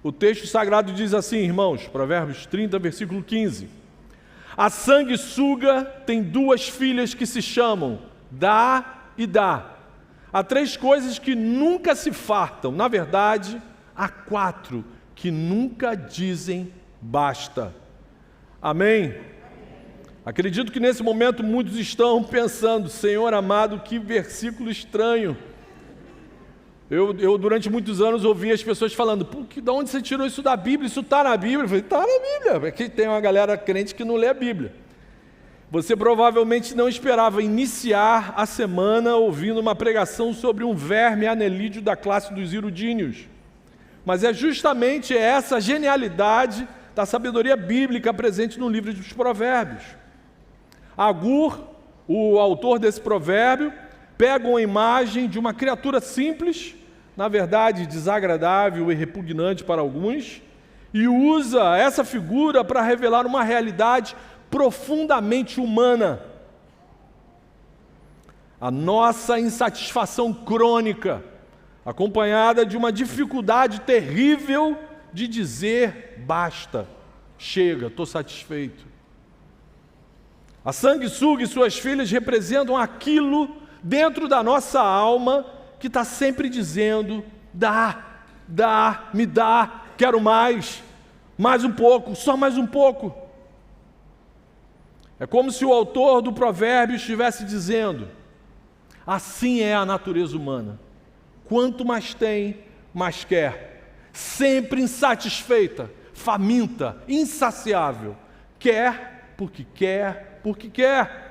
O texto sagrado diz assim, irmãos, Provérbios 30, versículo 15. A sanguessuga tem 2 filhas que se chamam Dá e Dá. Há 3 coisas que nunca se fartam. Na verdade, há 4 que nunca dizem basta. Amém? Acredito que nesse momento muitos estão pensando, Senhor amado, que versículo estranho. Eu durante muitos anos ouvi as pessoas falando, de onde você tirou isso da Bíblia? Isso está na Bíblia? Eu falei, está na Bíblia. Aqui tem uma galera crente que não lê a Bíblia. Você provavelmente não esperava iniciar a semana ouvindo uma pregação sobre um verme anelídeo da classe dos irudíneos. Mas é justamente essa genialidade da sabedoria bíblica presente no livro dos Provérbios. Agur, o autor desse provérbio, pega uma imagem de uma criatura simples, na verdade desagradável e repugnante para alguns, e usa essa figura para revelar uma realidade profundamente humana. A nossa insatisfação crônica, acompanhada de uma dificuldade terrível de dizer basta, chega, estou satisfeito. A sanguessuga e suas filhas representam aquilo dentro da nossa alma que está sempre dizendo, me dá, quero mais um pouco, só mais um pouco. É como se o autor do provérbio estivesse dizendo, assim é a natureza humana, quanto mais tem, mais quer, sempre insatisfeita, faminta, insaciável, quer porque quer, porque quer.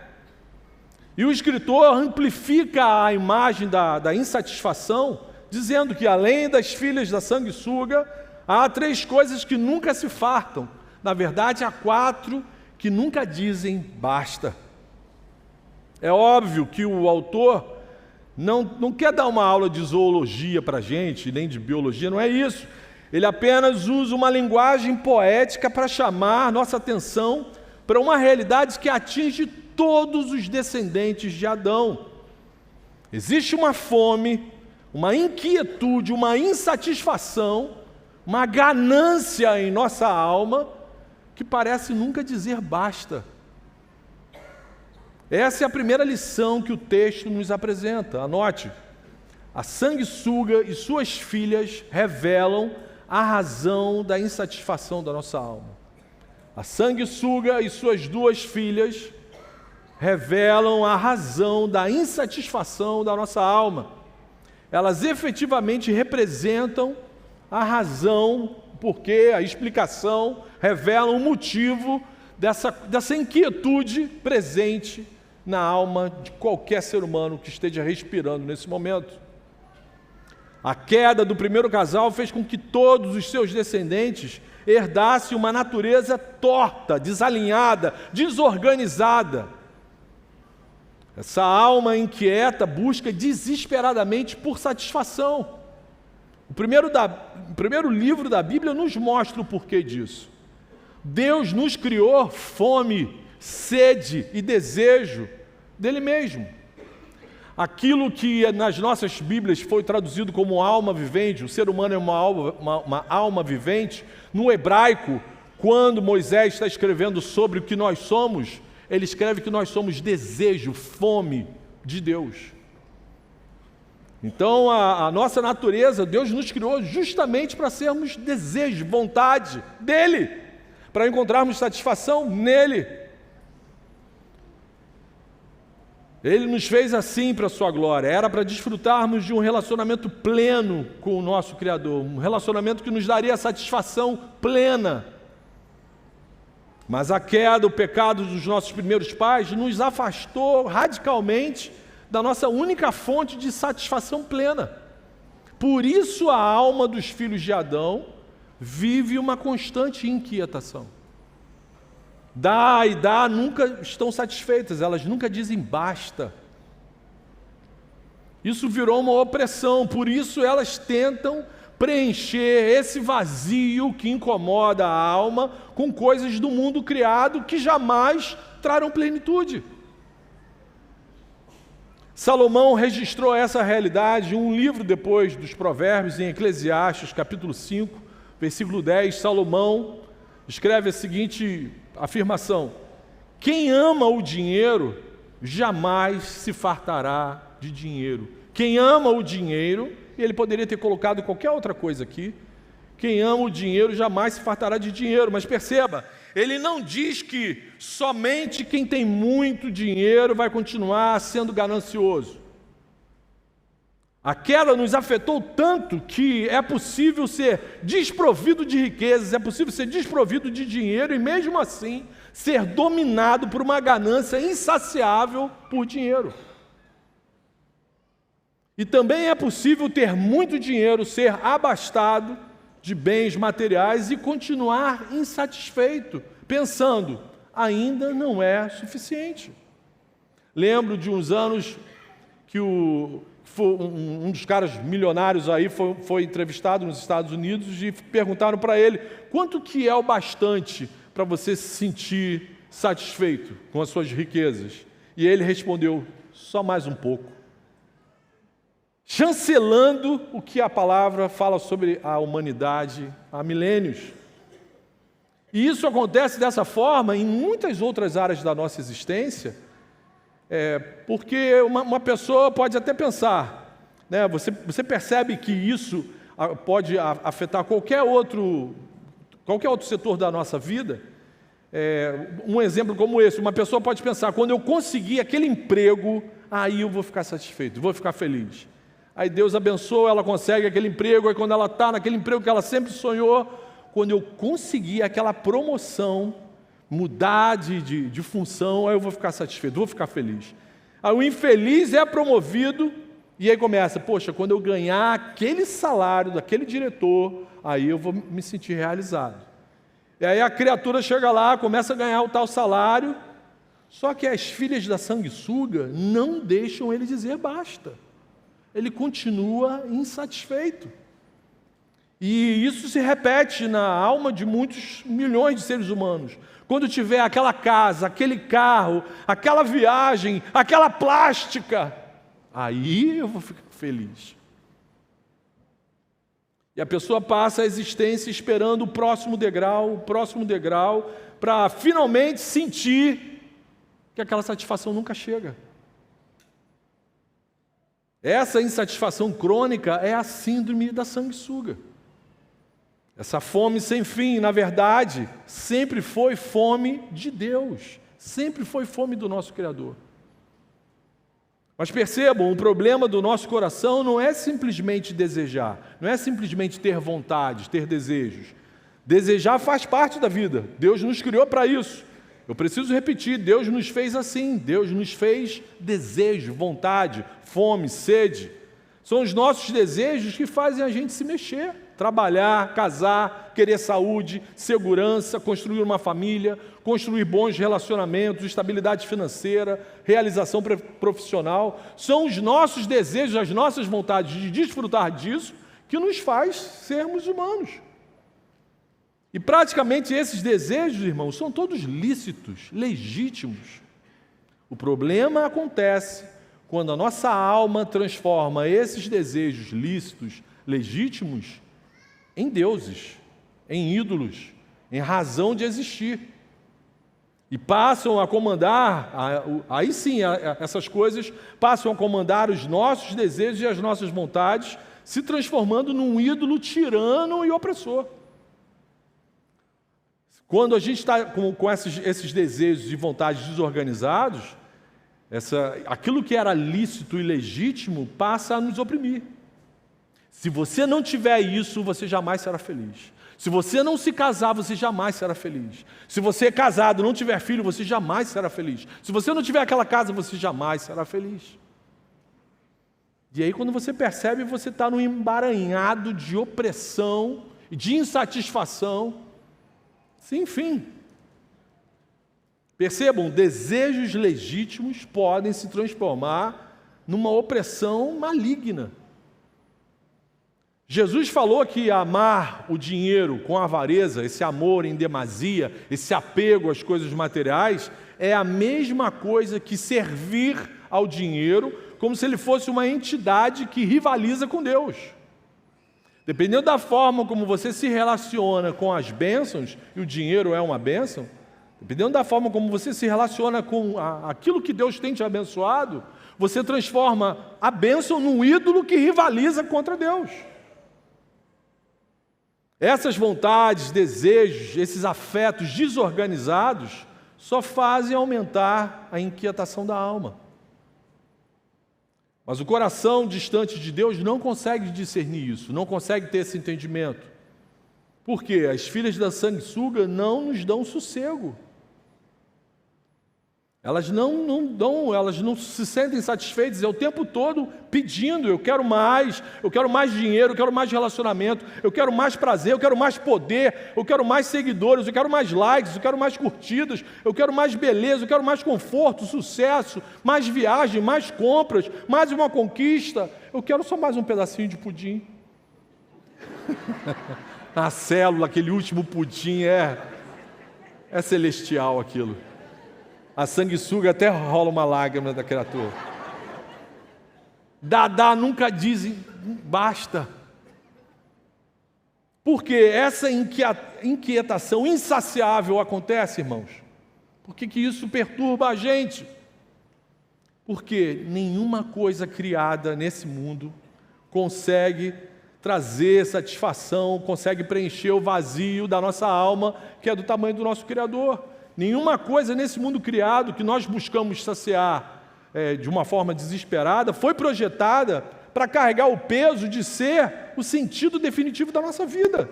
E o escritor amplifica a imagem da insatisfação, dizendo que além das filhas da sanguessuga, há 3 coisas que nunca se fartam. Na verdade, há 4 que nunca dizem basta. É óbvio que o autor não quer dar uma aula de zoologia para a gente, nem de biologia, não é isso. Ele apenas usa uma linguagem poética para chamar nossa atenção para uma realidade que atinge todos os descendentes de Adão. Existe uma fome, uma inquietude, uma insatisfação, uma ganância em nossa alma que parece nunca dizer basta. Essa é a primeira lição que o texto nos apresenta. Anote. A sanguessuga e suas filhas revelam a razão da insatisfação da nossa alma. A sanguessuga e suas 2 filhas revelam a razão da insatisfação da nossa alma. Elas efetivamente representam a razão, porque a explicação revela o motivo dessa inquietude presente na alma de qualquer ser humano que esteja respirando nesse momento. A queda do primeiro casal fez com que todos os seus descendentes herdassem uma natureza torta, desalinhada, desorganizada. Essa alma inquieta busca desesperadamente por satisfação. O primeiro livro da Bíblia nos mostra o porquê disso. Deus nos criou fome, sede e desejo dele mesmo. Aquilo que nas nossas Bíblias foi traduzido como alma vivente, o ser humano é uma alma vivente, no hebraico, quando Moisés está escrevendo sobre o que nós somos, ele escreve que nós somos desejo, fome de Deus. Então, a nossa natureza, Deus nos criou justamente para sermos desejo, vontade dEle, para encontrarmos satisfação nele. Ele nos fez assim para a sua glória, era para desfrutarmos de um relacionamento pleno com o nosso Criador, um relacionamento que nos daria satisfação plena. Mas a queda, o pecado dos nossos primeiros pais nos afastou radicalmente da nossa única fonte de satisfação plena. Por isso a alma dos filhos de Adão vive uma constante inquietação. Dá e dá nunca estão satisfeitas, elas nunca dizem basta. Isso virou uma opressão, por isso elas tentam preencher esse vazio que incomoda a alma com coisas do mundo criado que jamais trarão plenitude. Salomão registrou essa realidade em um livro depois dos Provérbios, em Eclesiastes, capítulo 5, versículo 10, Salomão escreve a seguinte afirmação: quem ama o dinheiro jamais se fartará de dinheiro. Quem ama o dinheiro, e ele poderia ter colocado qualquer outra coisa aqui, quem ama o dinheiro jamais se fartará de dinheiro. Mas perceba, ele não diz que somente quem tem muito dinheiro vai continuar sendo ganancioso. A queda nos afetou tanto que é possível ser desprovido de riquezas, é possível ser desprovido de dinheiro e mesmo assim ser dominado por uma ganância insaciável por dinheiro. E também é possível ter muito dinheiro, ser abastado de bens materiais e continuar insatisfeito, pensando, ainda não é suficiente. Lembro de uns anos que um dos caras milionários aí foi entrevistado nos Estados Unidos e perguntaram para ele quanto que é o bastante para você se sentir satisfeito com as suas riquezas. E ele respondeu, só mais um pouco. Chancelando o que a palavra fala sobre a humanidade há milênios. E isso acontece dessa forma em muitas outras áreas da nossa existência, porque uma pessoa pode até pensar, né, você percebe que isso pode afetar qualquer outro setor da nossa vida. Um exemplo como esse, uma pessoa pode pensar, quando eu conseguir aquele emprego, aí eu vou ficar satisfeito, vou ficar feliz. Aí Deus abençoa, ela consegue aquele emprego, aí quando ela está naquele emprego que ela sempre sonhou, quando eu conseguir aquela promoção, mudar de função, aí eu vou ficar satisfeito, vou ficar feliz. Aí o infeliz é promovido, e aí começa, poxa, quando eu ganhar aquele salário daquele diretor, aí eu vou me sentir realizado. E aí a criatura chega lá, começa a ganhar o tal salário, só que as filhas da sanguessuga não deixam ele dizer basta. Ele continua insatisfeito. E isso se repete na alma de muitos milhões de seres humanos. Quando tiver aquela casa, aquele carro, aquela viagem, aquela plástica, aí eu vou ficar feliz. E a pessoa passa a existência esperando o próximo degrau, para finalmente sentir que aquela satisfação nunca chega. Essa insatisfação crônica é a síndrome da sanguessuga. Essa fome sem fim, na verdade, sempre foi fome de Deus, sempre foi fome do nosso Criador. Mas percebam, o problema do nosso coração não é simplesmente desejar, não é simplesmente ter vontade, ter desejos. Desejar faz parte da vida, Deus nos criou para isso. Eu preciso repetir, Deus nos fez assim, Deus nos fez desejo, vontade, fome, sede. São os nossos desejos que fazem a gente se mexer, trabalhar, casar, querer saúde, segurança, construir uma família, construir bons relacionamentos, estabilidade financeira, realização profissional. São os nossos desejos, as nossas vontades de desfrutar disso que nos faz sermos humanos. E praticamente esses desejos, irmãos, são todos lícitos, legítimos. O problema acontece quando a nossa alma transforma esses desejos lícitos, legítimos, em deuses, em ídolos, em razão de existir. E passam a comandar, aí sim, essas coisas passam a comandar os nossos desejos e as nossas vontades, se transformando num ídolo tirano e opressor. Quando a gente está com esses desejos e vontades desorganizados, aquilo que era lícito e legítimo passa a nos oprimir. Se você não tiver isso, você jamais será feliz. Se você não se casar, você jamais será feliz. Se você é casado e não tiver filho, você jamais será feliz. Se você não tiver aquela casa, você jamais será feliz. E aí, quando você percebe, você está num emaranhado de opressão e de insatisfação sem fim. Percebam, desejos legítimos podem se transformar numa opressão maligna. Jesus falou que amar o dinheiro com avareza, esse amor em demasia, esse apego às coisas materiais, é a mesma coisa que servir ao dinheiro como se ele fosse uma entidade que rivaliza com Deus. dependendo da forma como você se relaciona com as bênçãos, e o dinheiro é uma bênção, dependendo da forma como você se relaciona com aquilo que Deus tem te abençoado, você transforma a bênção num ídolo que rivaliza contra Deus. Essas vontades, desejos, esses afetos desorganizados só fazem aumentar a inquietação da alma. Mas o coração distante de Deus não consegue discernir isso, não consegue ter esse entendimento. Por quê? As filhas da sanguessuga não nos dão sossego. Elas não se sentem satisfeitas, é o tempo todo pedindo, eu quero mais dinheiro, eu quero mais relacionamento, eu quero mais prazer, eu quero mais poder, eu quero mais seguidores, eu quero mais likes, eu quero mais curtidas, eu quero mais beleza, eu quero mais conforto, sucesso, mais viagem, mais compras, mais uma conquista, eu quero só mais um pedacinho de pudim. A célula, aquele último pudim é celestial aquilo. A sanguessuga até rola uma lágrima da criatura. Dadá nunca diz basta. Porque essa inquietação insaciável acontece, irmãos. Por que isso perturba a gente? Porque nenhuma coisa criada nesse mundo consegue trazer satisfação, consegue preencher o vazio da nossa alma, que é do tamanho do nosso Criador. Nenhuma coisa nesse mundo criado que nós buscamos saciar de uma forma desesperada foi projetada para carregar o peso de ser o sentido definitivo da nossa vida.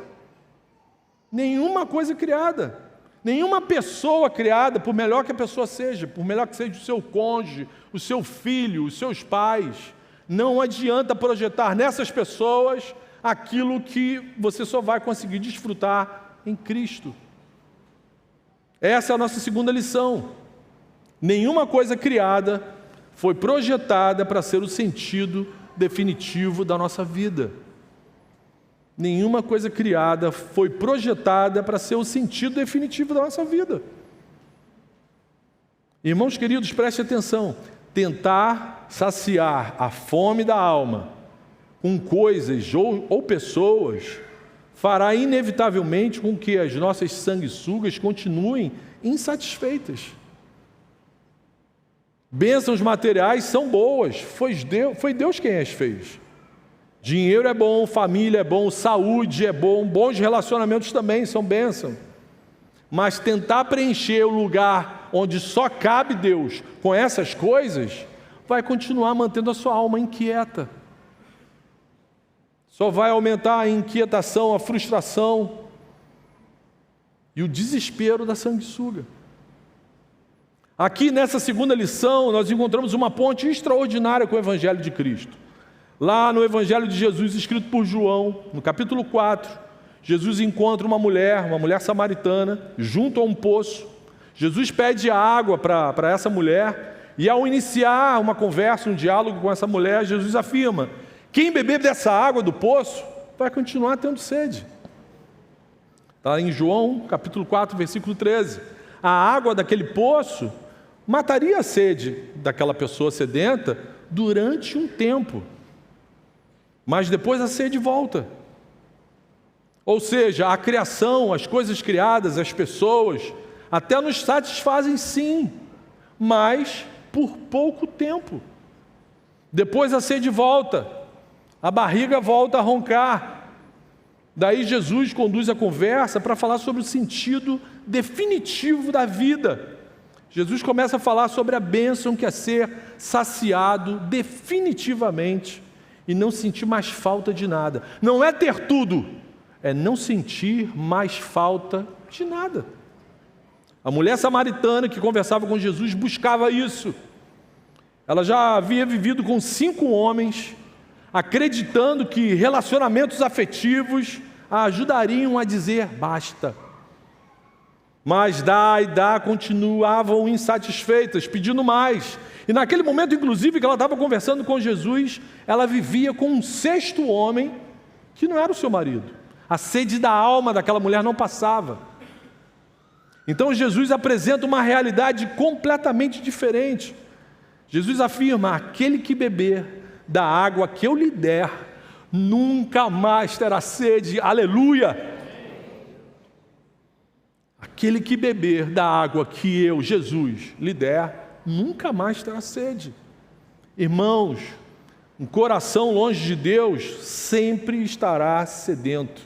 Nenhuma coisa criada, nenhuma pessoa criada, por melhor que a pessoa seja, por melhor que seja o seu cônjuge, o seu filho, os seus pais, não adianta projetar nessas pessoas aquilo que você só vai conseguir desfrutar em Cristo. Essa é a nossa segunda lição. Nenhuma coisa criada foi projetada para ser o sentido definitivo da nossa vida. Nenhuma coisa criada foi projetada para ser o sentido definitivo da nossa vida. Irmãos queridos, preste atenção. Tentar saciar a fome da alma com coisas ou pessoas fará inevitavelmente com que as nossas sanguessugas continuem insatisfeitas. Bênçãos materiais são boas, foi Deus quem as fez. Dinheiro é bom, família é bom, saúde é bom, bons relacionamentos também são bênçãos. Mas tentar preencher o lugar onde só cabe Deus com essas coisas, vai continuar mantendo a sua alma inquieta. Só vai aumentar a inquietação, a frustração e o desespero da sanguessuga. Aqui nessa segunda lição, nós encontramos uma ponte extraordinária com o Evangelho de Cristo. Lá no Evangelho de Jesus, escrito por João, no capítulo 4, Jesus encontra uma mulher samaritana, junto a um poço. Jesus pede água para essa mulher e, ao iniciar uma conversa, um diálogo com essa mulher, Jesus afirma: quem beber dessa água do poço vai continuar tendo sede. Está em João, capítulo 4, versículo 13. A água daquele poço mataria a sede daquela pessoa sedenta durante um tempo, mas depois a sede volta. Ou seja, a criação, as coisas criadas, as pessoas, até nos satisfazem sim, mas por pouco tempo. Depois a sede volta, a barriga volta a roncar. Daí Jesus conduz a conversa para falar sobre o sentido definitivo da vida. Jesus começa a falar sobre a bênção que é ser saciado definitivamente e não sentir mais falta de nada. Não é ter tudo, é não sentir mais falta de nada. A mulher samaritana que conversava com Jesus buscava isso. Ela já havia vivido com 5 homens, acreditando que relacionamentos afetivos a ajudariam a dizer basta. Mas continuavam insatisfeitas, pedindo mais. E naquele momento, inclusive, que ela estava conversando com Jesus, ela vivia com um 6º homem que não era o seu marido. A sede da alma daquela mulher não passava. Então Jesus apresenta uma realidade completamente diferente. Jesus afirma: aquele que beber da água que eu lhe der, nunca mais terá sede. Aleluia! Aquele que beber da água que eu, Jesus, lhe der, nunca mais terá sede. Irmãos, um coração longe de Deus sempre estará sedento.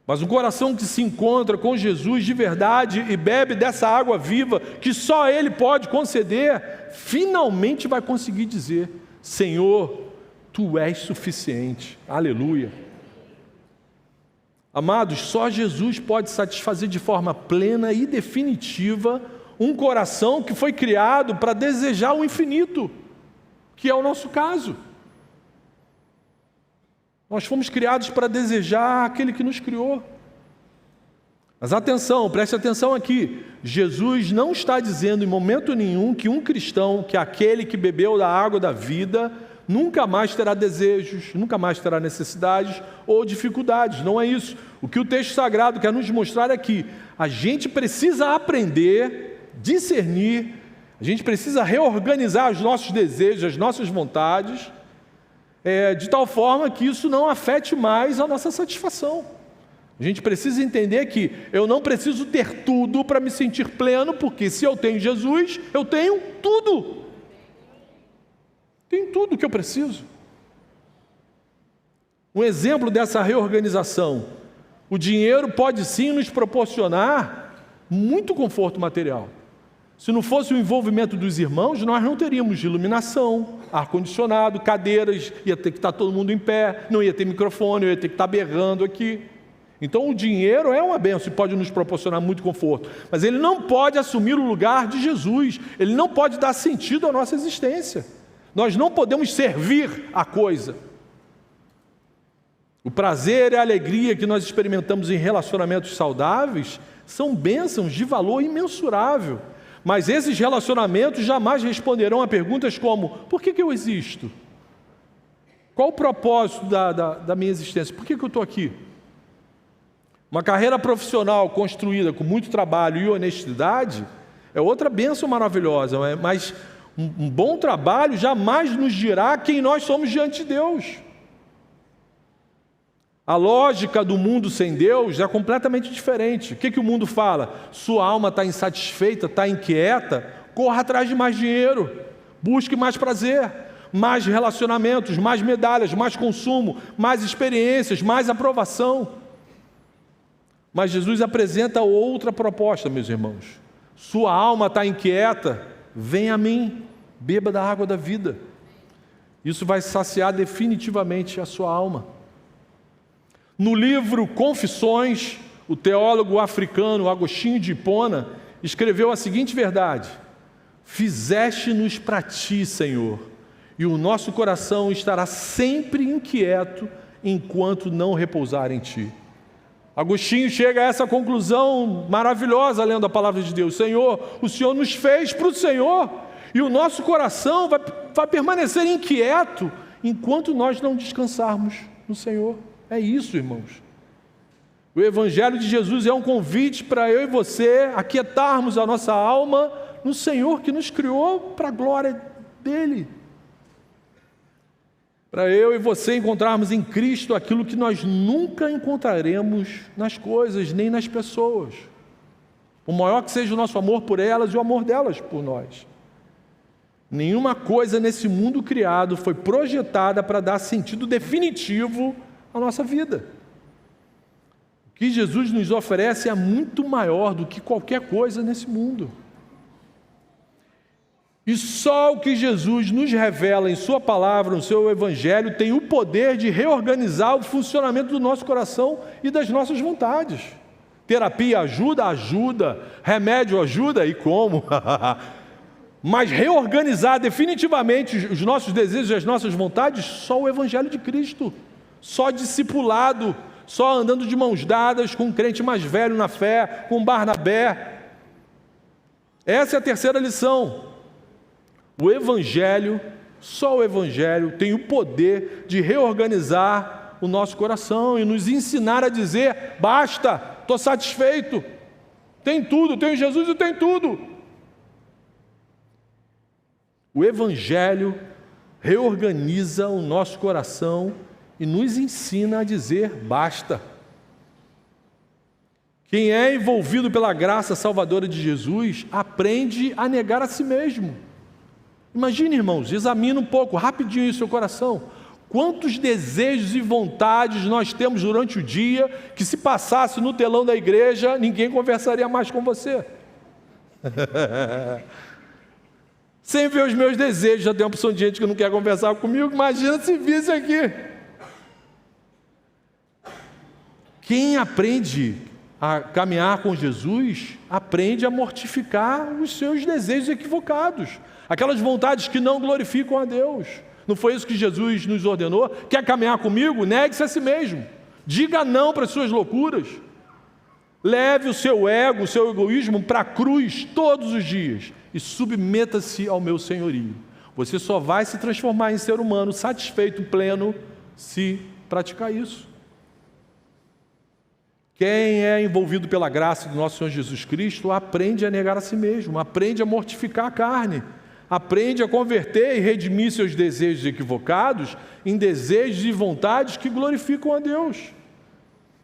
Mas um coração que se encontra com Jesus de verdade e bebe dessa água viva que só Ele pode conceder, finalmente vai conseguir dizer: Senhor, Tu és suficiente. Aleluia. Amados, só Jesus pode satisfazer de forma plena e definitiva um coração que foi criado para desejar o infinito, que é o nosso caso. Nós fomos criados para desejar aquele que nos criou. Mas atenção, preste atenção aqui. Jesus não está dizendo em momento nenhum que um cristão, que é aquele que bebeu da água da vida, nunca mais terá desejos, nunca mais terá necessidades ou dificuldades. Não é isso. O que o texto sagrado quer nos mostrar é que a gente precisa aprender, discernir, a gente precisa reorganizar os nossos desejos, as nossas vontades, de tal forma que isso não afete mais a nossa satisfação. A gente precisa entender que eu não preciso ter tudo para me sentir pleno, porque se eu tenho Jesus, eu tenho tudo. Tenho tudo que eu preciso. Um exemplo dessa reorganização: o dinheiro pode sim nos proporcionar muito conforto material. Se não fosse o envolvimento dos irmãos, nós não teríamos iluminação, ar-condicionado, cadeiras, ia ter que estar todo mundo em pé, não ia ter microfone, eu ia ter que estar berrando aqui. Então o dinheiro é uma bênção e pode nos proporcionar muito conforto, mas ele não pode assumir o lugar de Jesus, ele não pode dar sentido à nossa existência. Nós não podemos servir a coisa. O prazer e a alegria que nós experimentamos em relacionamentos saudáveis são bênçãos de valor imensurável. Mas esses relacionamentos jamais responderão a perguntas como: por que eu existo? Qual o propósito da minha existência? Por que eu estou aqui? Uma carreira profissional construída com muito trabalho e honestidade é outra bênção maravilhosa, mas um bom trabalho jamais nos dirá quem nós somos diante de Deus. A lógica do mundo sem Deus é completamente diferente. O que o mundo fala? Sua alma está insatisfeita, está inquieta, corra atrás de mais dinheiro, busque mais prazer, mais relacionamentos, mais medalhas, mais consumo, mais experiências, mais aprovação. Mas Jesus apresenta outra proposta, meus irmãos. Sua alma está inquieta, venha a mim, beba da água da vida. Isso vai saciar definitivamente a sua alma. No livro Confissões, o teólogo africano Agostinho de Hipona escreveu a seguinte verdade: fizeste-nos para ti, Senhor, e o nosso coração estará sempre inquieto enquanto não repousar em ti. Agostinho chega a essa conclusão maravilhosa lendo a palavra de Deus: Senhor, o Senhor nos fez para o Senhor, e o nosso coração vai permanecer inquieto enquanto nós não descansarmos no Senhor. É isso, irmãos. O Evangelho de Jesus é um convite para eu e você aquietarmos a nossa alma no Senhor que nos criou para a glória dEle. Para eu e você encontrarmos em Cristo aquilo que nós nunca encontraremos nas coisas, nem nas pessoas. O maior que seja o nosso amor por elas e o amor delas por nós. Nenhuma coisa nesse mundo criado foi projetada para dar sentido definitivo à nossa vida. O que Jesus nos oferece é muito maior do que qualquer coisa nesse mundo. E só o que Jesus nos revela em sua palavra, no seu evangelho, tem o poder de reorganizar o funcionamento do nosso coração e das nossas vontades. Terapia ajuda? Ajuda. Remédio ajuda? E como? Mas reorganizar definitivamente os nossos desejos e as nossas vontades, só o evangelho de Cristo. Só discipulado, só andando de mãos dadas com um crente mais velho na fé, com Barnabé. Essa é a terceira lição. O Evangelho, só o Evangelho tem o poder de reorganizar o nosso coração e nos ensinar a dizer: basta, estou satisfeito, tem tudo, tenho Jesus e tenho tudo. O Evangelho reorganiza o nosso coração e nos ensina a dizer basta. Quem é envolvido pela graça salvadora de Jesus aprende a negar a si mesmo. Imagine, irmãos, examine um pouco, rapidinho o seu coração. Quantos desejos e vontades nós temos durante o dia que, se passasse no telão da igreja, ninguém conversaria mais com você? Sem ver os meus desejos, já tem uma opção de gente que não quer conversar comigo. Imagina se visse aqui. Quem aprende a caminhar com Jesus, aprende a mortificar os seus desejos equivocados, aquelas vontades que não glorificam a Deus. Não foi isso que Jesus nos ordenou? Quer caminhar comigo? Negue-se a si mesmo. Diga não para as suas loucuras. Leve o seu ego, o seu egoísmo para a cruz todos os dias e submeta-se ao meu senhorio. Você só vai se transformar em ser humano satisfeito, pleno, se praticar isso. Quem é envolvido pela graça do nosso Senhor Jesus Cristo aprende a negar a si mesmo, aprende a mortificar a carne, aprende a converter e redimir seus desejos equivocados em desejos e vontades que glorificam a Deus.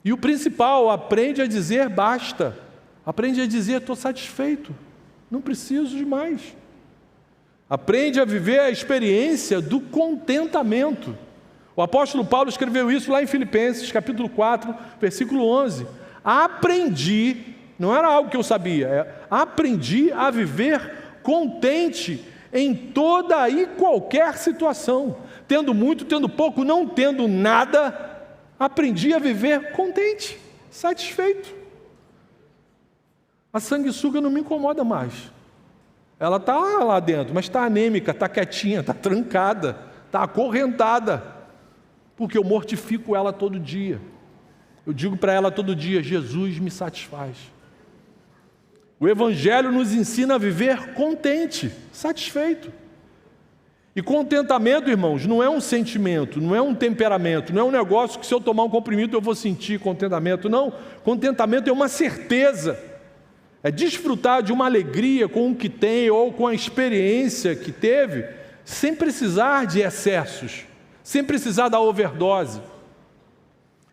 E o principal, aprende a dizer basta, aprende a dizer estou satisfeito, não preciso de mais. Aprende a viver a experiência do contentamento. O apóstolo Paulo escreveu isso lá em Filipenses, capítulo 4, versículo 11. Aprendi, não era algo que eu sabia, aprendi a viver contente em toda e qualquer situação. Tendo muito, tendo pouco, não tendo nada, aprendi a viver contente, satisfeito. A sanguessuga não me incomoda mais. Ela está lá dentro, mas está anêmica, está quietinha, está trancada, está acorrentada. Porque eu mortifico ela todo dia. Eu digo para ela todo dia, Jesus me satisfaz. O Evangelho nos ensina a viver contente, satisfeito. E contentamento, irmãos, não é um sentimento, não é um temperamento, não é um negócio que se eu tomar um comprimido eu vou sentir contentamento. Não, contentamento é uma certeza. É desfrutar de uma alegria com o que tem ou com a experiência que teve, sem precisar de excessos. Sem precisar da overdose,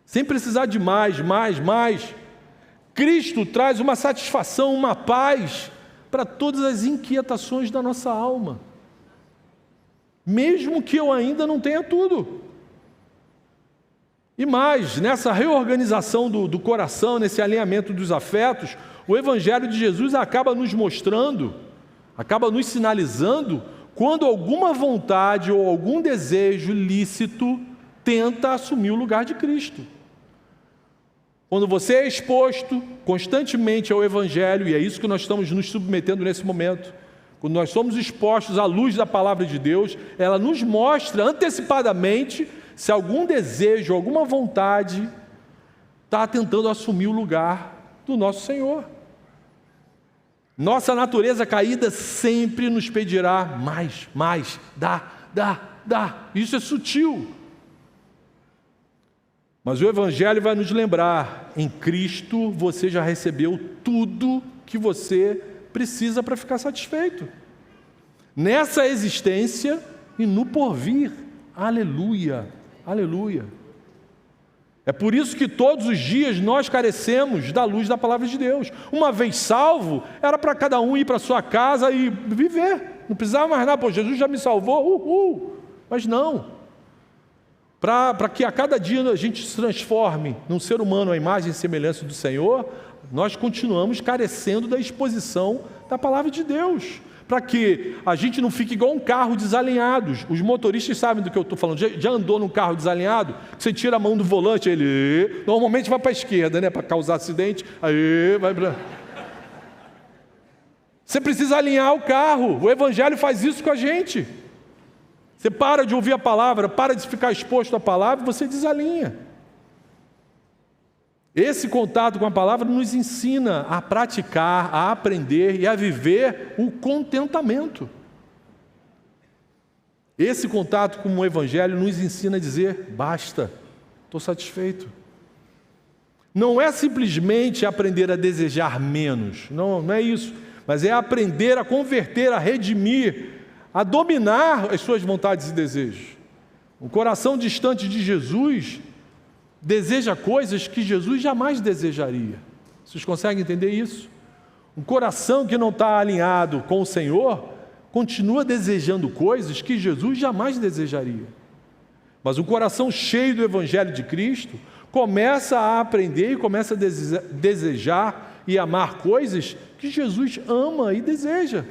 sem precisar de mais. Cristo traz uma satisfação, uma paz para todas as inquietações da nossa alma, mesmo que eu ainda não tenha tudo. E mais, nessa reorganização do coração, nesse alinhamento dos afetos, o Evangelho de Jesus acaba nos mostrando, acaba nos sinalizando quando alguma vontade ou algum desejo lícito tenta assumir o lugar de Cristo. Quando você é exposto constantemente ao Evangelho, e é isso que nós estamos nos submetendo nesse momento, quando nós somos expostos à luz da Palavra de Deus, ela nos mostra antecipadamente se algum desejo, alguma vontade está tentando assumir o lugar do nosso Senhor. Nossa natureza caída sempre nos pedirá mais, dá. Isso é sutil. Mas o Evangelho vai nos lembrar, em Cristo você já recebeu tudo que você precisa para ficar satisfeito. Nessa existência e no porvir. Aleluia, aleluia. É por isso que todos os dias nós carecemos da luz da Palavra de Deus. Uma vez salvo, era para cada um ir para a sua casa e viver. Não precisava mais nada. Pô, Jesus já me salvou, Mas não. Para que a cada dia a gente se transforme num ser humano à imagem e semelhança do Senhor, nós continuamos carecendo da exposição da Palavra de Deus. Para que a gente não fique igual um carro desalinhado. Os motoristas sabem do que eu estou falando. Já andou num carro desalinhado? Você tira a mão do volante, ele normalmente vai para a esquerda, né? Para causar acidente. Vai para... Você precisa alinhar o carro. O Evangelho faz isso com a gente. Você para de ouvir a palavra, para de ficar exposto à palavra, você desalinha. Esse contato com a palavra nos ensina a praticar, a aprender e a viver o contentamento. Esse contato com o Evangelho nos ensina a dizer, basta, estou satisfeito. Não é simplesmente aprender a desejar menos, não é isso, mas é aprender a converter, a redimir a dominar as suas vontades e desejos. Um coração distante de Jesus deseja coisas que Jesus jamais desejaria. Vocês conseguem entender isso? Um coração que não está alinhado com o Senhor continua desejando coisas que Jesus jamais desejaria. Mas um coração cheio do Evangelho de Cristo começa a aprender e começa a desejar e amar coisas que Jesus ama e deseja.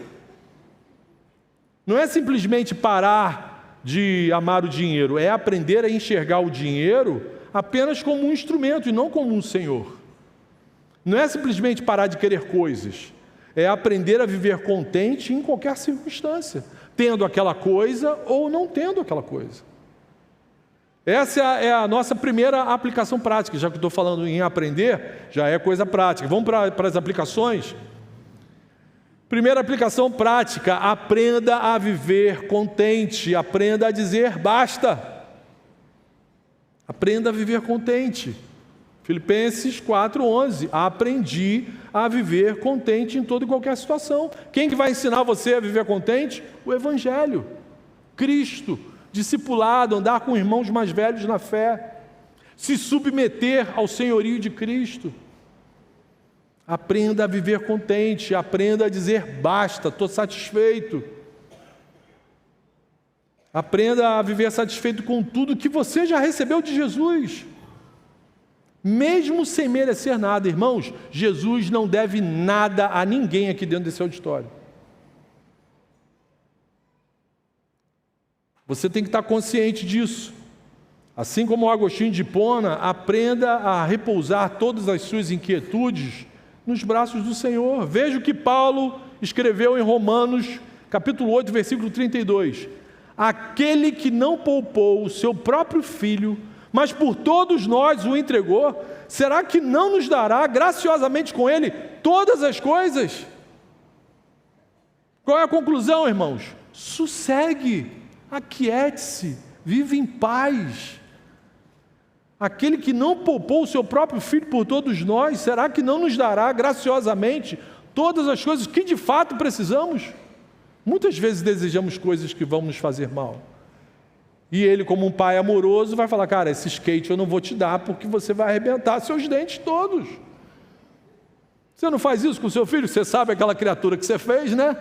Não é simplesmente parar de amar o dinheiro, é aprender a enxergar o dinheiro apenas como um instrumento e não como um Senhor. Não é simplesmente parar de querer coisas, é aprender a viver contente em qualquer circunstância, tendo aquela coisa ou não tendo aquela coisa. Essa é a nossa primeira aplicação prática. Já que eu estou falando em aprender, já é coisa prática. Vamos para as aplicações? Primeira aplicação prática: aprenda a viver contente, aprenda a dizer basta. Aprenda a viver contente. Filipenses 4:11, aprendi a viver contente em toda e qualquer situação. Quem que vai ensinar você a viver contente? O Evangelho, Cristo, discipulado, andar com irmãos mais velhos na fé, se submeter ao senhorio de Cristo. Aprenda a viver contente, aprenda a dizer basta, estou satisfeito. Aprenda a viver satisfeito com tudo que você já recebeu de Jesus. Mesmo sem merecer nada, irmãos, Jesus não deve nada a ninguém aqui dentro desse auditório. Você tem que estar consciente disso. Assim como Agostinho de Hipona, aprenda a repousar todas as suas inquietudes nos braços do Senhor. Veja o que Paulo escreveu em Romanos, capítulo 8, versículo 32. Aquele que não poupou o seu próprio filho, mas por todos nós o entregou, será que não nos dará graciosamente com ele todas as coisas? Qual é a conclusão, irmãos? Sossegue, aquiete-se, vive em paz. Aquele que não poupou o seu próprio filho por todos nós, será que não nos dará graciosamente todas as coisas que de fato precisamos? Muitas vezes desejamos coisas que vão nos fazer mal. E ele, como um pai amoroso, vai falar: cara, esse skate eu não vou te dar porque você vai arrebentar seus dentes todos. Você não faz isso com o seu filho? Você sabe aquela criatura que você fez, né?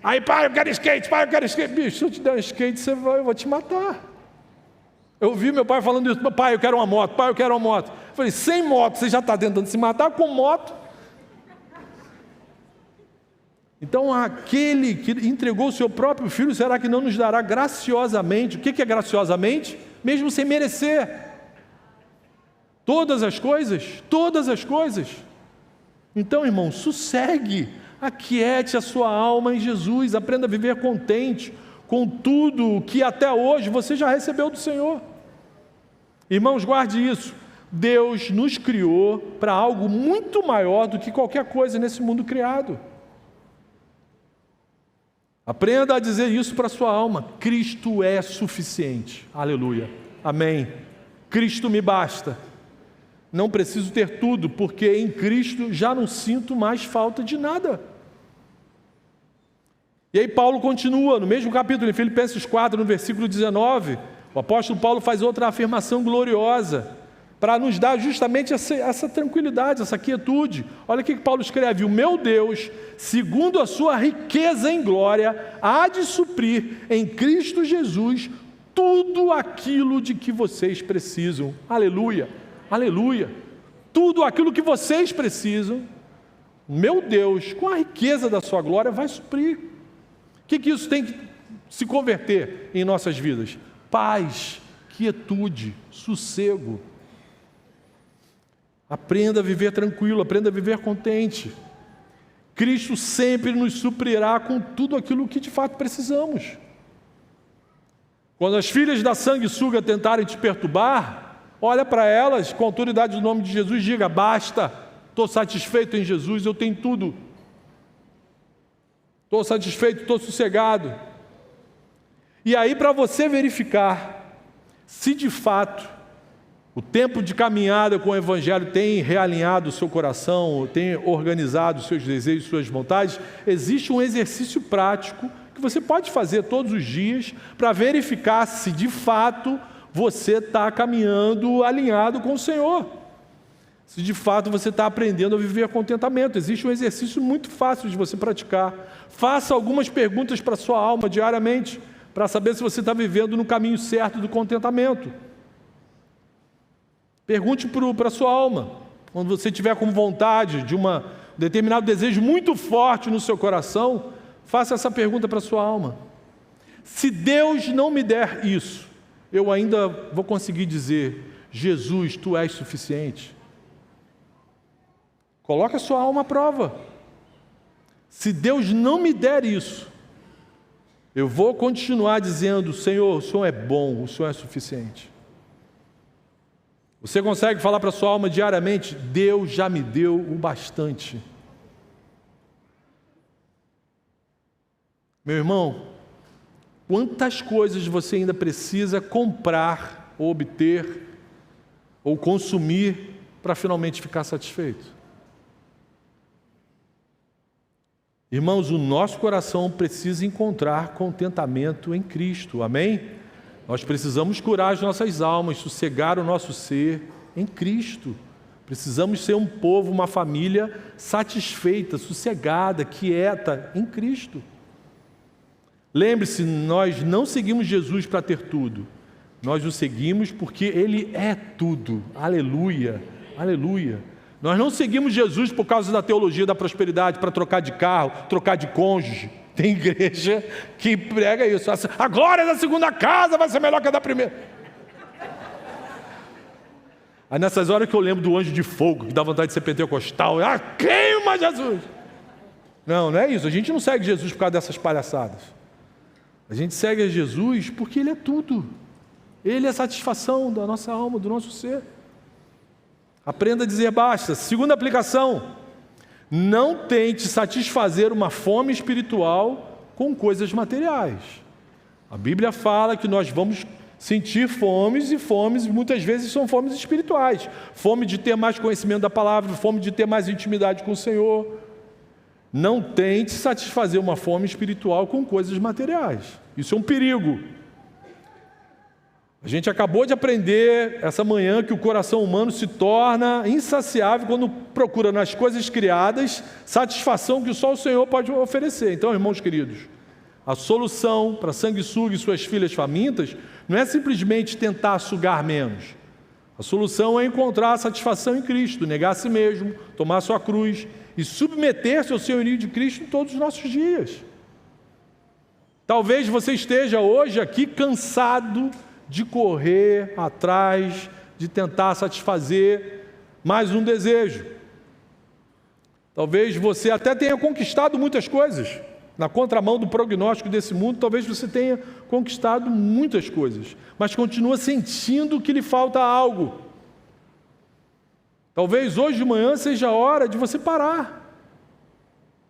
Aí, pai, eu quero skate, pai, eu quero skate. Bicho, se eu te der um skate, eu vou te matar. Eu ouvi meu pai falando isso: pai, eu quero uma moto, pai, eu quero uma moto. Eu falei: sem moto, você já está tentando se matar, com moto. Então, aquele que entregou o seu próprio filho, será que não nos dará graciosamente? O que é graciosamente? Mesmo sem merecer. Todas as coisas, todas as coisas. Então, irmão, sossegue, aquiete a sua alma em Jesus, aprenda a viver contente com tudo que até hoje você já recebeu do Senhor. Irmãos, guarde isso. Deus nos criou para algo muito maior do que qualquer coisa nesse mundo criado. Aprenda a dizer isso para a sua alma: Cristo é suficiente. Aleluia. Amém. Cristo me basta. Não preciso ter tudo, porque em Cristo já não sinto mais falta de nada. E aí Paulo continua, no mesmo capítulo, em Filipenses 4, no versículo 19, o apóstolo Paulo faz outra afirmação gloriosa, para nos dar justamente essa tranquilidade, essa quietude. Olha o que Paulo escreve: o meu Deus, segundo a sua riqueza em glória, há de suprir em Cristo Jesus tudo aquilo de que vocês precisam. Aleluia, aleluia. Tudo aquilo que vocês precisam, meu Deus, com a riqueza da sua glória, vai suprir. O que isso tem que se converter em nossas vidas? Paz, quietude, sossego. Aprenda a viver tranquilo, aprenda a viver contente. Cristo sempre nos suprirá com tudo aquilo que de fato precisamos. Quando as filhas da sanguessuga tentarem te perturbar, olha para elas com a autoridade do nome de Jesus e diga: basta, estou satisfeito em Jesus, eu tenho tudo. Estou satisfeito, estou sossegado. E aí, para você verificar se de fato o tempo de caminhada com o Evangelho tem realinhado o seu coração, tem organizado os seus desejos, suas vontades, existe um exercício prático que você pode fazer todos os dias para verificar se de fato você está caminhando alinhado com o Senhor. Se de fato você está aprendendo a viver contentamento. Existe um exercício muito fácil de você praticar. Faça algumas perguntas para a sua alma diariamente, para saber se você está vivendo no caminho certo do contentamento. Pergunte para a sua alma, quando você estiver com vontade de um determinado desejo muito forte no seu coração, faça essa pergunta para a sua alma. Se Deus não me der isso, eu ainda vou conseguir dizer: Jesus, Tu és suficiente? Coloque a sua alma à prova. Se Deus não me der isso, eu vou continuar dizendo: Senhor, o Senhor é bom, o Senhor é suficiente. Você consegue falar para a sua alma diariamente: Deus já me deu o bastante. Meu irmão, quantas coisas você ainda precisa comprar, ou obter, ou consumir para finalmente ficar satisfeito? Irmãos, o nosso coração precisa encontrar contentamento em Cristo, amém? Nós precisamos curar as nossas almas, sossegar o nosso ser em Cristo. Precisamos ser um povo, uma família satisfeita, sossegada, quieta em Cristo. Lembre-se, nós não seguimos Jesus para ter tudo. Nós o seguimos porque Ele é tudo. Aleluia, aleluia. Nós não seguimos Jesus por causa da teologia da prosperidade, para trocar de carro, trocar de cônjuge. Tem igreja que prega isso. A glória da segunda casa vai ser melhor que a da primeira. Aí nessas horas que eu lembro do anjo de fogo, que dá vontade de ser pentecostal. Queima Jesus! Não é isso. A gente não segue Jesus por causa dessas palhaçadas. A gente segue a Jesus porque Ele é tudo. Ele é a satisfação da nossa alma, do nosso ser. Aprenda a dizer basta. Segunda aplicação: não tente satisfazer uma fome espiritual com coisas materiais. A Bíblia fala que nós vamos sentir fomes, e fomes muitas vezes são fomes espirituais. Fome de ter mais conhecimento da palavra, fome de ter mais intimidade com o Senhor. Não tente satisfazer uma fome espiritual com coisas materiais. Isso é um perigo. A gente acabou de aprender essa manhã que o coração humano se torna insaciável quando procura nas coisas criadas satisfação que só o Senhor pode oferecer. Então, irmãos queridos, a solução para sanguessuga e suas filhas famintas não é simplesmente tentar sugar menos. A solução é encontrar a satisfação em Cristo, negar a si mesmo, tomar a sua cruz e submeter-se ao senhorio de Cristo em todos os nossos dias. Talvez você esteja hoje aqui cansado de correr atrás, de tentar satisfazer mais um desejo. Talvez você até tenha conquistado muitas coisas. Na contramão do prognóstico desse mundo, talvez você tenha conquistado muitas coisas, mas continua sentindo que lhe falta algo. Talvez hoje de manhã seja a hora de você parar.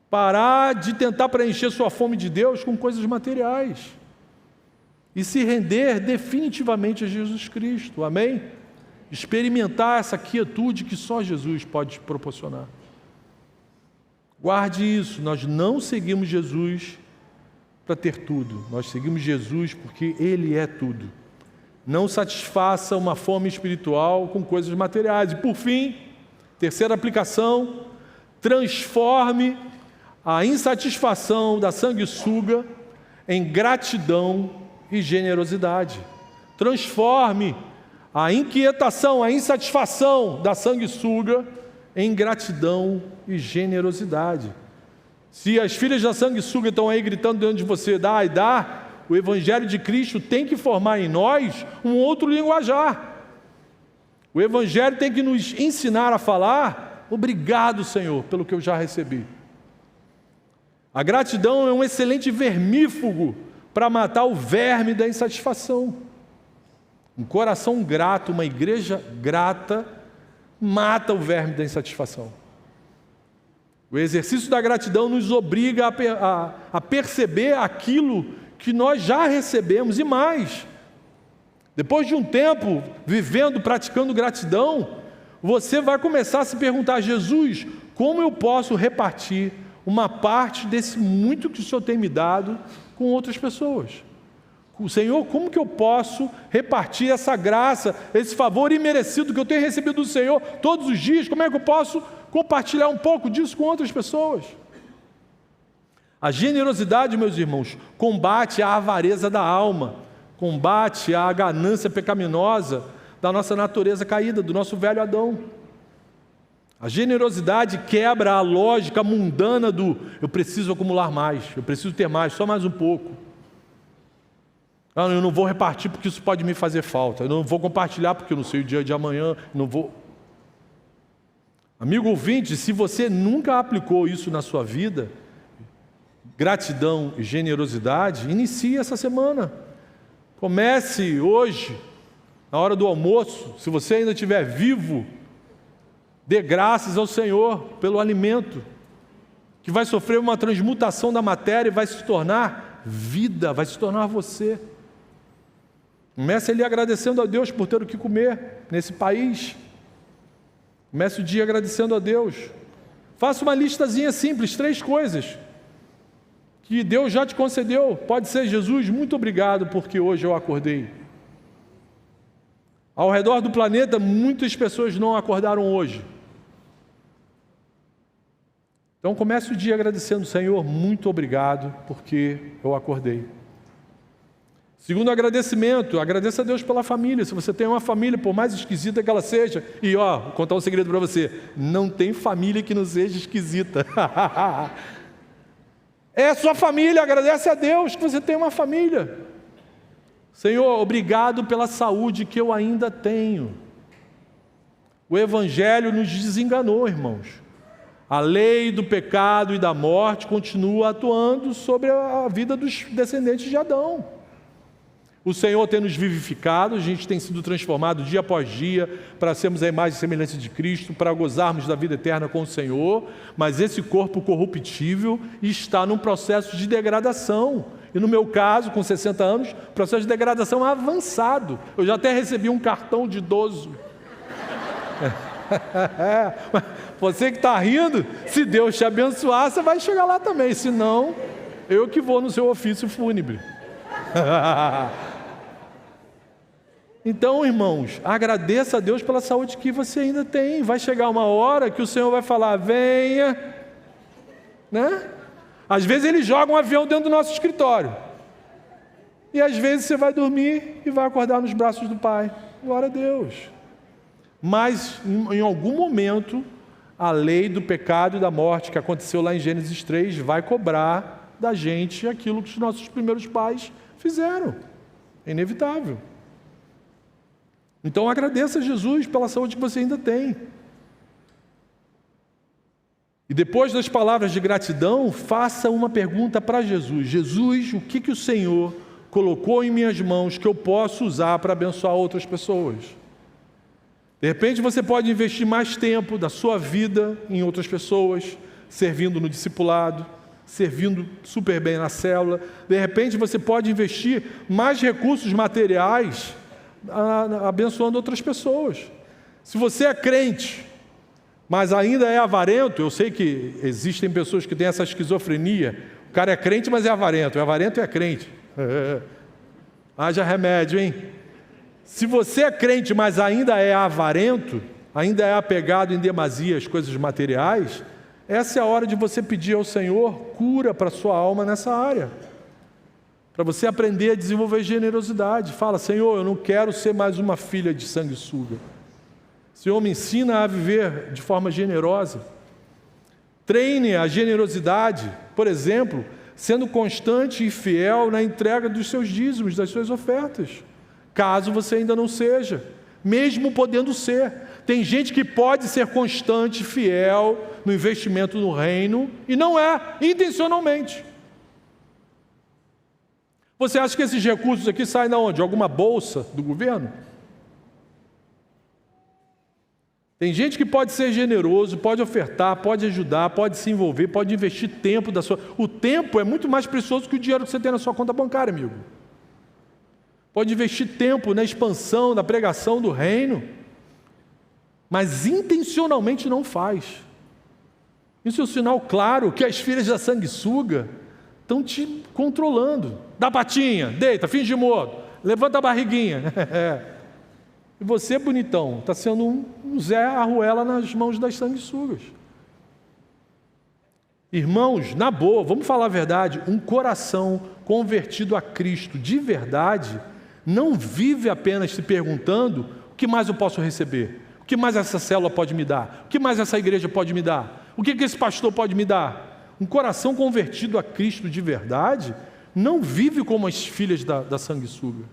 Parar de tentar preencher sua fome de Deus com coisas materiais. E se render definitivamente a Jesus Cristo, amém? Experimentar essa quietude que só Jesus pode proporcionar. Guarde isso, nós não seguimos Jesus para ter tudo, nós seguimos Jesus porque Ele é tudo. Não satisfaça uma fome espiritual com coisas materiais. E por fim, terceira aplicação, transforme a insatisfação da sanguessuga em gratidão e generosidade. Transforme a inquietação, a insatisfação da sanguessuga em gratidão e generosidade. Se as filhas da sanguessuga estão aí gritando dentro de você, dá e dá, o Evangelho de Cristo tem que formar em nós um outro linguajar. O Evangelho tem que nos ensinar a falar: obrigado, Senhor, pelo que eu já recebi. A gratidão é um excelente vermífugo para matar o verme da insatisfação. Um coração grato, uma igreja grata, mata o verme da insatisfação. O exercício da gratidão nos obriga a perceber aquilo que nós já recebemos e mais. Depois de um tempo vivendo, praticando gratidão, você vai começar a se perguntar: Jesus, como eu posso repartir uma parte desse muito que o Senhor tem me dado com outras pessoas. Senhor, como que eu posso repartir essa graça, esse favor imerecido que eu tenho recebido do Senhor todos os dias? Como é que eu posso compartilhar um pouco disso com outras pessoas? A generosidade, meus irmãos, combate a avareza da alma, combate a ganância pecaminosa da nossa natureza caída, do nosso velho Adão. A generosidade quebra a lógica mundana do eu preciso acumular mais, eu preciso ter mais, só mais um pouco. Eu não vou repartir porque isso pode me fazer falta. Eu não vou compartilhar porque eu não sei o dia de amanhã. Não vou. Amigo ouvinte, se você nunca aplicou isso na sua vida, gratidão e generosidade, inicie essa semana. Comece hoje, na hora do almoço. Se você ainda estiver vivo, dê graças ao Senhor pelo alimento, que vai sofrer uma transmutação da matéria e vai se tornar vida, vai se tornar você. Comece ali agradecendo a Deus por ter o que comer nesse país. Comece o dia agradecendo a Deus. Faça uma listazinha simples, 3 coisas que Deus já te concedeu. Pode ser: Jesus, muito obrigado porque hoje eu acordei. Ao redor do planeta, muitas pessoas não acordaram hoje. Então comece o dia agradecendo: Senhor, muito obrigado porque eu acordei. Segundo agradecimento, agradeça a Deus pela família. Se você tem uma família, por mais esquisita que ela seja, e vou contar um segredo para você: não tem família que não seja esquisita. É a sua família, agradece a Deus que você tem uma família. Senhor, obrigado pela saúde que eu ainda tenho. O Evangelho nos desenganou, irmãos. A lei do pecado e da morte continua atuando sobre a vida dos descendentes de Adão. O Senhor tem nos vivificado, a gente tem sido transformado dia após dia para sermos a imagem e semelhança de Cristo, para gozarmos da vida eterna com o Senhor, mas esse corpo corruptível está num processo de degradação. E no meu caso, com 60 anos, processo de degradação avançado. Eu já até recebi um cartão de idoso. Você que está rindo, se Deus te abençoar, você vai chegar lá também. Se não, eu que vou no seu ofício fúnebre. Então, irmãos, agradeça a Deus pela saúde que você ainda tem. Vai chegar uma hora que o Senhor vai falar: venha, né? Às vezes Ele joga um avião dentro do nosso escritório, e às vezes você vai dormir e vai acordar nos braços do Pai. Glória a Deus. Mas em algum momento a lei do pecado e da morte que aconteceu lá em Gênesis 3 vai cobrar da gente aquilo que os nossos primeiros pais fizeram. É inevitável. Então agradeça a Jesus pela saúde que você ainda tem. E depois das palavras de gratidão, faça uma pergunta para Jesus: Jesus, o que o Senhor colocou em minhas mãos que eu posso usar para abençoar outras pessoas? De repente você pode investir mais tempo da sua vida em outras pessoas, servindo no discipulado, servindo super bem na célula. De repente você pode investir mais recursos materiais abençoando outras pessoas. Se você é crente, mas ainda é avarento, eu sei que existem pessoas que têm essa esquizofrenia. O cara é crente, mas é avarento. O avarento é crente. Haja remédio, hein? Se você é crente, mas ainda é avarento, ainda é apegado em demasia às coisas materiais, essa é a hora de você pedir ao Senhor cura para a sua alma nessa área. Para você aprender a desenvolver generosidade. Fala: Senhor, eu não quero ser mais uma filha de sanguessuga. Senhor, me ensina a viver de forma generosa. Treine a generosidade, por exemplo, sendo constante e fiel na entrega dos seus dízimos, das suas ofertas. Caso você ainda não seja, mesmo podendo ser. Tem gente que pode ser constante e fiel no investimento no reino e não é, intencionalmente. Você acha que esses recursos aqui saem de onde? De alguma bolsa do governo? Tem gente que pode ser generoso, pode ofertar, pode ajudar, pode se envolver, pode investir tempo da sua... O tempo é muito mais precioso que o dinheiro que você tem na sua conta bancária, amigo. Pode investir tempo na expansão, na pregação do reino, mas intencionalmente não faz. Isso é um sinal claro que as filhas da sanguessuga estão te controlando. Dá patinha, deita, finge morto, levanta a barriguinha. E você, bonitão, está sendo um Zé Arruela nas mãos das sanguessugas. Irmãos, na boa, vamos falar a verdade, um coração convertido a Cristo de verdade não vive apenas se perguntando o que mais eu posso receber, o que mais essa célula pode me dar, o que mais essa igreja pode me dar, o que esse pastor pode me dar. Um coração convertido a Cristo de verdade não vive como as filhas da sanguessuga.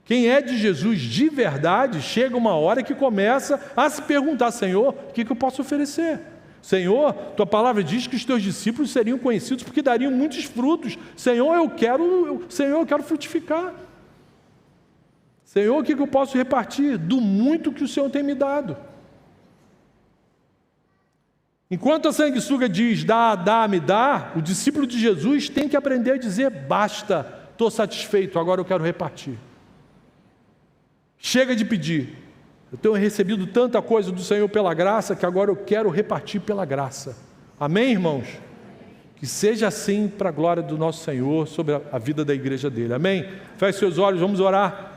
Quem é de Jesus de verdade, chega uma hora que começa a se perguntar: Senhor, o que eu posso oferecer? Senhor, tua palavra diz que os teus discípulos seriam conhecidos porque dariam muitos frutos. Senhor, eu quero frutificar. Senhor, o que eu posso repartir do muito que o Senhor tem me dado? Enquanto a sanguessuga diz, dá, me dá, o discípulo de Jesus tem que aprender a dizer, basta, estou satisfeito, agora eu quero repartir. Chega de pedir. Eu tenho recebido tanta coisa do Senhor pela graça, que agora eu quero repartir pela graça. Amém, irmãos? Que seja assim para a glória do nosso Senhor, sobre a vida da igreja dele. Amém? Feche seus olhos, vamos orar.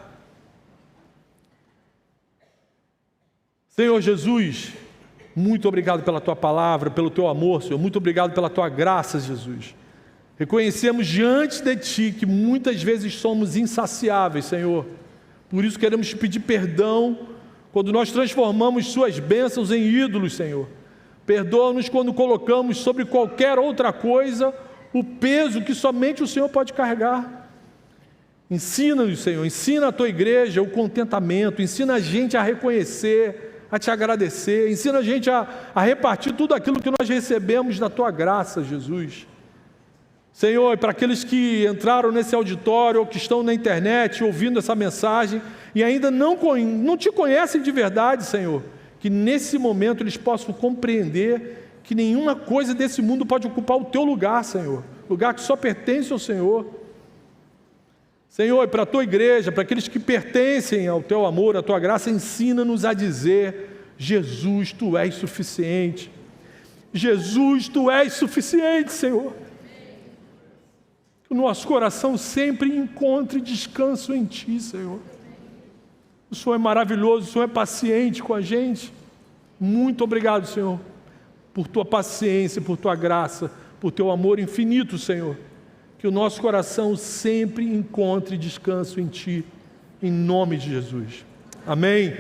Senhor Jesus, muito obrigado pela Tua palavra, pelo Teu amor, Senhor. Muito obrigado pela Tua graça, Jesus. Reconhecemos diante de Ti que muitas vezes somos insaciáveis, Senhor. Por isso queremos Te pedir perdão quando nós transformamos Suas bênçãos em ídolos, Senhor. Perdoa-nos quando colocamos sobre qualquer outra coisa o peso que somente o Senhor pode carregar. Ensina-nos, Senhor, ensina a Tua igreja o contentamento, ensina a gente a reconhecer, a Te agradecer, ensina a gente a repartir tudo aquilo que nós recebemos da Tua graça, Jesus. Senhor, para aqueles que entraram nesse auditório ou que estão na internet ouvindo essa mensagem e ainda não Te conhecem de verdade, Senhor, que nesse momento eles possam compreender que nenhuma coisa desse mundo pode ocupar o Teu lugar, Senhor, lugar que só pertence ao Senhor. Senhor, para a Tua igreja, para aqueles que pertencem ao Teu amor, à Tua graça, ensina-nos a dizer, Jesus, Tu és suficiente. Jesus, Tu és suficiente, Senhor. Que o nosso coração sempre encontre descanso em Ti, Senhor. O Senhor é maravilhoso, o Senhor é paciente com a gente. Muito obrigado, Senhor, por Tua paciência, por Tua graça, por Teu amor infinito, Senhor. Que o nosso coração sempre encontre descanso em Ti, em nome de Jesus. Amém.